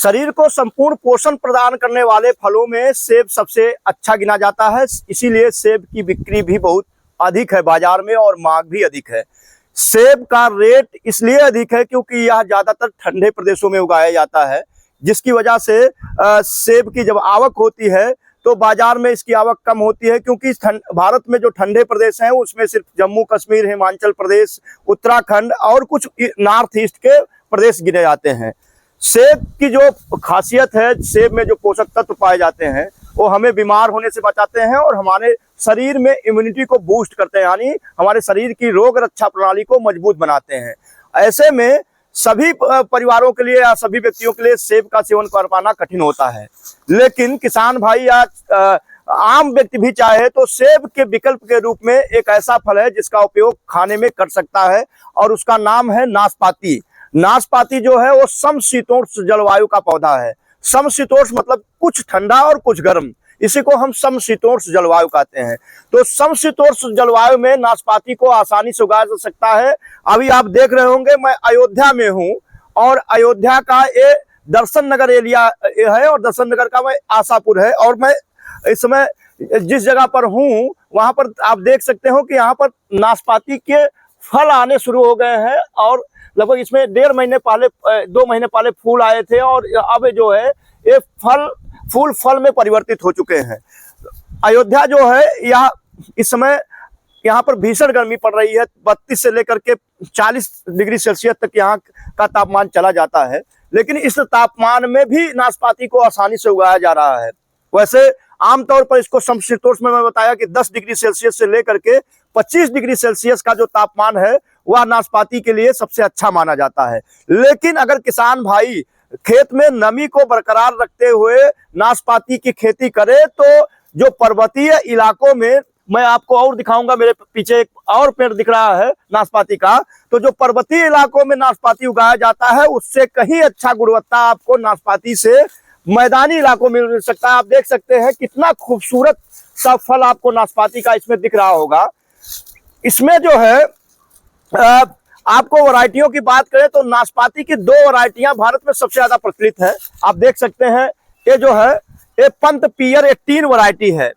शरीर को संपूर्ण पोषण प्रदान करने वाले फलों में सेब सबसे अच्छा गिना जाता है। इसीलिए सेब की बिक्री भी बहुत अधिक है बाजार में और मांग भी अधिक है। सेब का रेट इसलिए अधिक है क्योंकि यह ज्यादातर ठंडे प्रदेशों में उगाया जाता है, जिसकी वजह से सेब की जब आवक होती है तो बाजार में इसकी आवक कम होती है, क्योंकि भारत में जो ठंडे प्रदेश हैं उसमें सिर्फ जम्मू कश्मीर, हिमाचल प्रदेश, उत्तराखंड और कुछ नॉर्थ ईस्ट के प्रदेश गिने जाते हैं। सेब की जो खासियत है, सेब में जो पोषक तत्व पाए जाते हैं वो हमें बीमार होने से बचाते हैं और हमारे शरीर में इम्यूनिटी को बूस्ट करते हैं, यानी हमारे शरीर की रोग रक्षा प्रणाली को मजबूत बनाते हैं। ऐसे में सभी परिवारों के लिए या सभी व्यक्तियों के लिए सेब का सेवन कर पाना कठिन होता है, लेकिन किसान भाई या आम व्यक्ति भी चाहे तो सेब के विकल्प के रूप में एक ऐसा फल है जिसका उपयोग खाने में कर सकता है और उसका नाम है नाशपाती। नाशपाती जो है वो समशीतोष्ण जलवायु का पौधा है। समशीतोष्ण मतलब कुछ ठंडा और कुछ गर्म, इसी को हम समशीतोष्ण जलवायु कहते हैं। तो समशीतोष्ण जलवायु में नाशपाती को आसानी से उगाया जा सकता है। अभी आप देख रहे होंगे मैं अयोध्या में हूँ और अयोध्या का ये दर्शन नगर एरिया है और दर्शन नगर का मैं आशापुर है, और मैं इस समय जिस जगह पर हूँ वहां पर आप देख सकते हो कि यहाँ पर नाशपाती के फल आने शुरू हो गए हैं और लगभग इसमें 1.5 महीने पहले 2 महीने पहले फूल आए थे और अब जो है ये फूल फल में परिवर्तित हो चुके हैं। अयोध्या जो है यह इस समय यहाँ पर भीषण गर्मी पड़ रही है, 32 से लेकर के 40 डिग्री सेल्सियस तक यहाँ का तापमान चला जाता है, लेकिन इस तापमान में भी नाशपाती को आसानी से उगाया जा रहा है। वैसे आमतौर पर इसको समशीतोष्ण में मैं बताया कि 10 डिग्री सेल्सियस से लेकर के 25 डिग्री सेल्सियस का जो तापमान है वह नाशपाती के लिए सबसे अच्छा माना जाता है। लेकिन अगर किसान भाई खेत में नमी को बरकरार रखते हुए नाशपाती की खेती करे तो जो पर्वतीय इलाकों में, मैं आपको और दिखाऊंगा, मेरे पीछे एक और पेड़ दिख रहा है नाशपाती का, तो जो पर्वतीय इलाकों में नाशपाती उगाया जाता है उससे कहीं अच्छा गुणवत्ता आपको नाशपाती से मैदानी इलाकों में मिल सकता है। आप देख सकते हैं कितना खूबसूरत सा फल आपको नाशपाती का इसमें दिख रहा होगा। इसमें जो है आपको वैरायटियों की बात करें तो नाशपाती की 2 वैरायटियां भारत में सबसे ज्यादा प्रचलित है। आप देख सकते हैं ये जो है ये पंत पियर 18 वैरायटी है।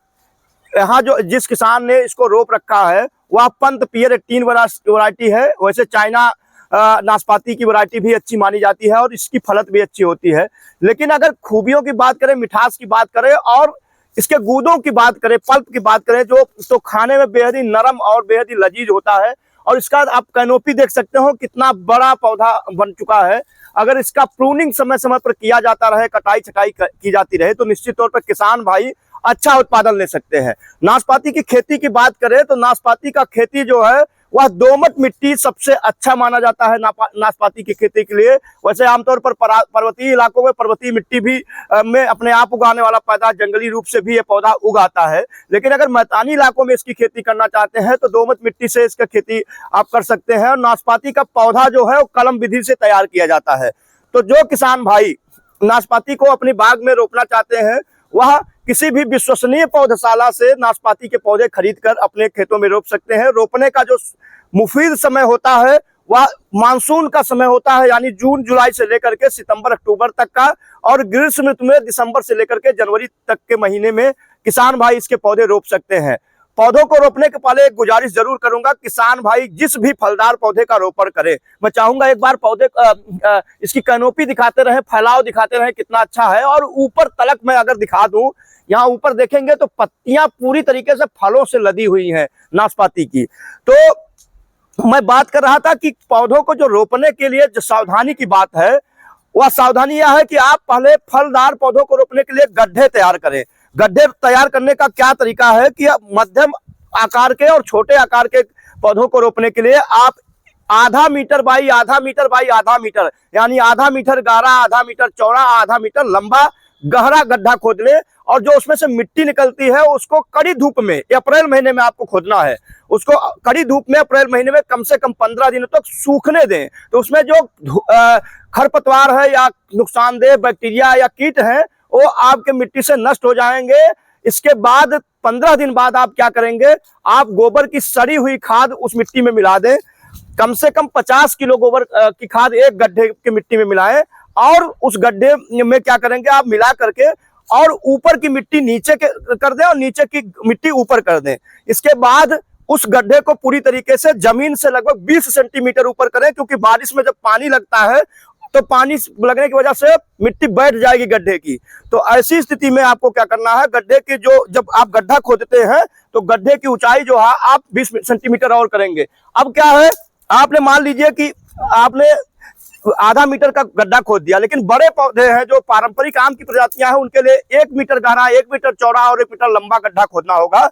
यहाँ जो जिस किसान ने इसको रोप रखा है वह पंत पियर 18 वैरायटी है। वैसे चाइना नाशपाती की वैरायटी भी अच्छी मानी जाती है और इसकी फलत भी अच्छी होती है, लेकिन अगर खूबियों की बात करें, मिठास की बात करें और इसके गूदों की बात करें, पल्प की बात करें, जो तो खाने में बेहद ही नरम और बेहद ही लजीज होता है। और इसका आप कैनोपी देख सकते हो कितना बड़ा पौधा बन चुका है। अगर इसका प्रूनिंग समय समय पर किया जाता रहे, कटाई छटाई की जाती रहे, तो निश्चित तौर पर किसान भाई अच्छा उत्पादन ले सकते हैं। नाशपाती की खेती की बात करें तो नाशपाती का खेती जो है वह दोमट मिट्टी सबसे अच्छा माना जाता है नाशपाती की खेती के लिए। वैसे आमतौर पर पर्वतीय इलाकों में पर्वतीय मिट्टी भी में अपने आप उगाने वाला पौधा जंगली रूप से भी ये पौधा उगाता है, लेकिन अगर मैदानी इलाकों में इसकी खेती करना चाहते हैं तो दोमट मिट्टी से इसका खेती आप कर सकते हैं। और नाशपाती का पौधा जो है वो कलम विधि से तैयार किया जाता है। तो जो किसान भाई नाशपाती को अपनी बाग में रोपना चाहते हैं वह किसी भी विश्वसनीय पौधशाला से नाशपाती के पौधे खरीदकर अपने खेतों में रोप सकते हैं। रोपने का जो मुफीद समय होता है वह मानसून का समय होता है, यानी जून जुलाई से लेकर के सितंबर अक्टूबर तक का, और ग्रीष्म ऋतु में दिसंबर से लेकर के जनवरी तक के महीने में किसान भाई इसके पौधे रोप सकते हैं। पौधों को रोपने के पहले एक गुजारिश जरूर करूंगा, किसान भाई जिस भी फलदार पौधे का रोपण करे, मैं चाहूंगा एक बार पौधे इसकी कैनोपी दिखाते रहे, फैलाव दिखाते रहे कितना अच्छा है। और ऊपर तलक मैं अगर दिखा दूं, यहाँ ऊपर देखेंगे तो पत्तियां पूरी तरीके से फलों से लदी हुई हैं नाशपाती की। तो मैं बात कर रहा था कि पौधों को जो रोपने के लिए जो सावधानी की बात है वह सावधानी यह है कि आप पहले फलदार पौधों को रोपने के लिए गड्ढे तैयार करें। गड्ढे तैयार करने का क्या तरीका है कि मध्यम आकार के और छोटे आकार के पौधों को रोपने के लिए आप आधा मीटर बाई आधा मीटर यानी आधा मीटर गहरा, आधा मीटर चौड़ा, आधा मीटर लंबा गहरा गड्ढा खोद ले, और जो उसमें से मिट्टी निकलती है उसको कड़ी धूप में अप्रैल महीने में आपको खोदना है। उसको कड़ी धूप में अप्रैल महीने में कम से कम 15 दिनों तक सूखने दें, तो उसमें जो खरपतवार है या नुकसानदेह बैक्टीरिया या कीट है वो आपके मिट्टी से नष्ट हो जाएंगे। इसके बाद 15 दिन बाद आप क्या करेंगे, आप गोबर की सड़ी हुई खाद उस मिट्टी में मिला दें। कम से कम 50 किलो गोबर की खाद एक गड्ढे की मिट्टी में मिलाएं और उस गड्ढे में क्या करेंगे आप मिला करके और ऊपर की मिट्टी नीचे कर दें और नीचे की मिट्टी ऊपर कर दें। इसके बाद उस गड्ढे को पूरी तरीके से जमीन से लगभग 20 सेंटीमीटर ऊपर करें, क्योंकि बारिश में जब पानी लगता है तो पानी लगने की वजह से मिट्टी बैठ जाएगी गड्ढे की। तो ऐसी स्थिति में आपको क्या करना है, गड्ढे की जो जब आप गड्ढा खोदते हैं तो गड्ढे की ऊंचाई जो है आप 20 सेंटीमीटर और करेंगे। अब क्या है, आपने मान लीजिए कि आपने आधा मीटर का गड्ढा खोद दिया, लेकिन बड़े पौधे हैं जो पारंपरिक आम की प्रजातियां हैं उनके लिए 1 मीटर गहरा, 1 मीटर चौड़ा और 1 मीटर लंबा गड्ढा खोदना होगा।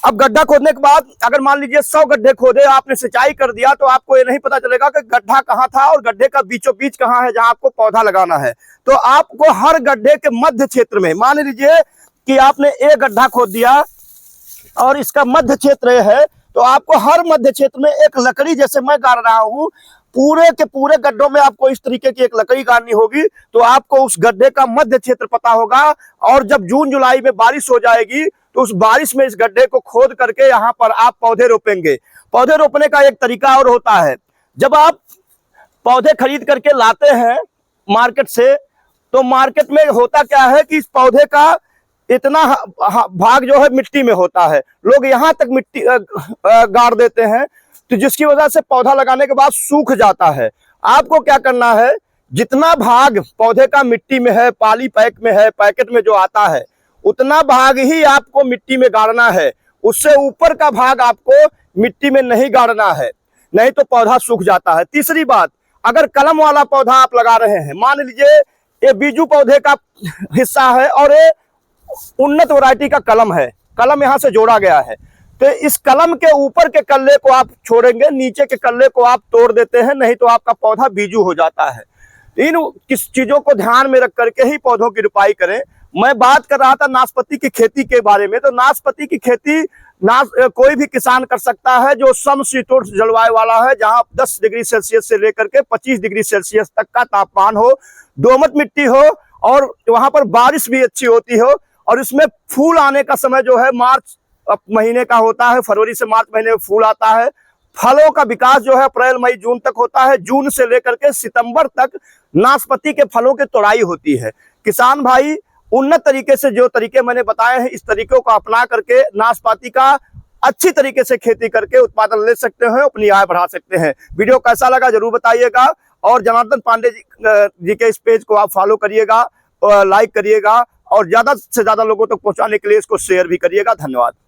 अब गड्ढा खोदने के बाद अगर मान लीजिए 100 गड्ढे खोदे, आपने सिंचाई कर दिया, तो आपको ये नहीं पता चलेगा कि गड्ढा कहाँ था और गड्ढे का बीचों बीच कहाँ है जहां आपको पौधा लगाना है। तो आपको हर गड्ढे के मध्य क्षेत्र में, मान लीजिए कि आपने एक गड्ढा खोद दिया और इसका मध्य क्षेत्र है, तो आपको हर मध्य क्षेत्र में एक लकड़ी, जैसे मैं गाड़ रहा हूं, पूरे के पूरे गड्ढों में आपको इस तरीके की एक लकड़ी गाड़नी होगी। तो आपको उस गड्ढे का मध्य क्षेत्र पता होगा और जब जून जुलाई में बारिश हो जाएगी तो उस बारिश में इस गड्ढे को खोद करके यहाँ पर आप पौधे रोपेंगे। पौधे रोपने का एक तरीका और होता है, जब आप पौधे खरीद करके लाते हैं मार्केट से, तो मार्केट में होता क्या है कि इस पौधे का इतना भाग जो है मिट्टी में होता है, लोग यहाँ तक मिट्टी गाड़ देते हैं, तो जिसकी वजह से पौधा लगाने के बाद सूख जाता है। आपको क्या करना है, जितना भाग पौधे का मिट्टी में है, पॉली पैक में है, पैकेट में जो आता है, उतना भाग ही आपको मिट्टी में गाड़ना है। उससे ऊपर का भाग आपको मिट्टी में नहीं गाड़ना है, नहीं तो पौधा सूख जाता है। तीसरी बात, अगर कलम वाला पौधा आप लगा रहे हैं, मान लीजिए ये बीजू पौधे का हिस्सा है और ये उन्नत वैरायटी का कलम है, कलम यहाँ से जोड़ा गया है, तो इस कलम के ऊपर के कल्ले को आप छोड़ेंगे, नीचे के कल्ले को आप तोड़ देते हैं, नहीं तो आपका पौधा बीजू हो जाता है। इन किस चीजों को ध्यान में रख करके ही पौधों की रोपाई करें। मैं बात कर रहा था नाशपाती की खेती के बारे में, तो नाशपाती की खेती कोई भी किसान कर सकता है जो समशीतोष्ण जलवायु वाला है, जहां 10 डिग्री सेल्सियस से लेकर के 25 डिग्री सेल्सियस तक का तापमान हो, दोमट मिट्टी हो और वहां पर बारिश भी अच्छी होती हो, और इसमें फूल आने का समय जो है मार्च महीने का होता है, फरवरी से मार्च महीने में फूल आता है। फलों का विकास जो है अप्रैल मई जून तक होता है, जून से लेकर के सितंबर तक नाशपाती के फलों की तोड़ाई होती है। किसान भाई उन्नत तरीके से जो तरीके मैंने बताए हैं, इस तरीकों को अपना करके नाशपाती का अच्छी तरीके से खेती करके उत्पादन ले सकते हैं, अपनी आय बढ़ा सकते हैं। वीडियो कैसा लगा जरूर बताइएगा, और जनार्दन पांडे जी के इस पेज को आप फॉलो करिएगा, लाइक करिएगा और ज्यादा से ज्यादा लोगों तक पहुंचाने के लिए इसको शेयर भी करिएगा। धन्यवाद।